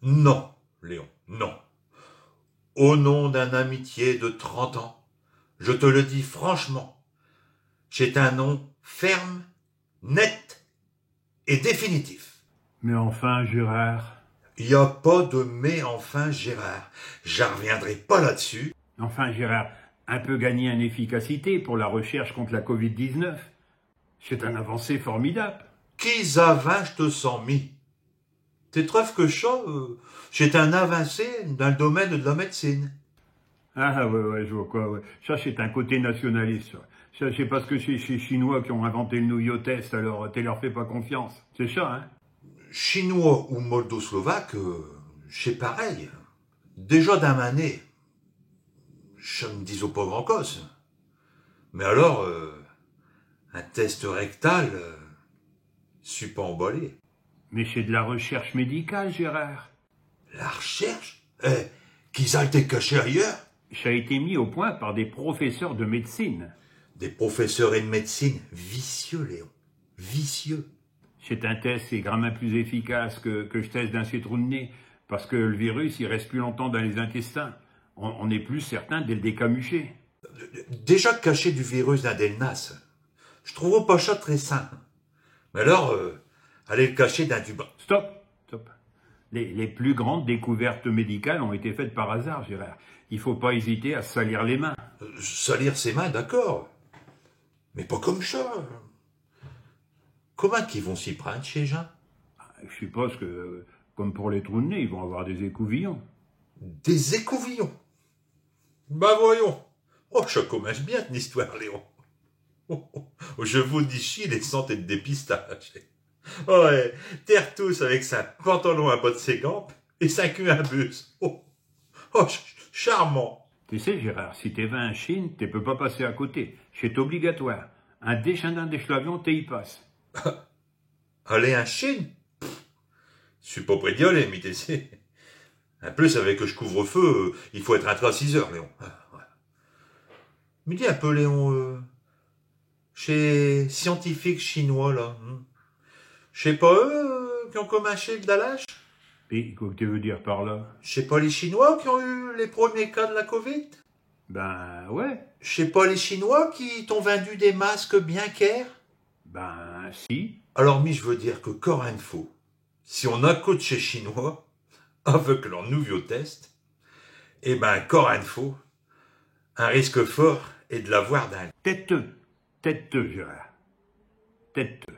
Non, Léon, non. Au nom d'une amitié de 30 ans, je te le dis franchement, c'est un nom ferme, net et définitif. Mais enfin, Gérard... Il n'y a pas de mais enfin, Gérard. J'en reviendrai pas là-dessus. Enfin, Gérard, un peu gagné en efficacité pour la recherche contre la Covid-19. C'est un avancée formidable. Qui avant je te sens mis? T'es trouves que ça, c'est un avancé dans le domaine de la médecine. Ah ouais, je vois quoi, ouais. Ça, c'est un côté nationaliste, ça. C'est parce que c'est ces Chinois qui ont inventé le nouveau test, alors tu leur fais pas confiance. C'est ça, hein? Chinois ou moldo-slovaque, c'est pareil. Déjà d'un mané, je me dis pas grand cause. Mais alors, un test rectal, suis pas emballé. Mais c'est de la recherche médicale, Gérard. La recherche? Qu'ils a été caché ailleurs? Ça a été mis au point par des professeurs de médecine. Des professeurs de médecine vicieux, Léon. Vicieux. C'est un test, c'est grammaire plus efficace que je teste d'un trou de nez, parce que le virus, il reste plus longtemps dans les intestins. On est plus certain de le décamucher. Déjà caché du virus d'un Delnas, je trouve pas ça très sain. Mais alors, aller le cacher d'un tuba. Stop. Les plus grandes découvertes médicales ont été faites par hasard, Gérard. Il faut pas hésiter à se salir les mains. Salir ses mains, d'accord. Mais pas comme ça. Comment qu'ils vont s'y prendre chez gens? Je suppose que, comme pour les trous de nez, ils vont avoir des écouvillons. Des écouvillons? Bah voyons. Oh, ça commence bien une histoire, Léon. Je vous dis chi les santé de dépistage. Ouais, terre tous avec sa pantalon à bas de ses gants et sa queue à bus. Charmant. Tu sais, Gérard, si t'es venu en Chine, tu peux pas passer à côté. C'est obligatoire. Un descendant des l'avion, t'y y passes. Aller en Chine? Je suis pas prêt d'y aller, mais tu sais. En plus, avec je couvre-feu, il faut être entré à 6 heures, Léon. Mais dis un peu, Léon, chez scientifiques chinois, là. Je sais pas eux qui ont commencé le dallage? Et quoi que tu veux dire par là? Je sais pas les Chinois qui ont eu les premiers cas de la Covid? Ben ouais. Je sais pas les Chinois qui t'ont vendu des masques bien chers? Ben si. Alors, je veux dire que corps info, si on accoute chez Chinois, avec leur nouveau test, eh ben, corps info, un risque fort est de l'avoir d'un... Têteux, Gérard. Têteux.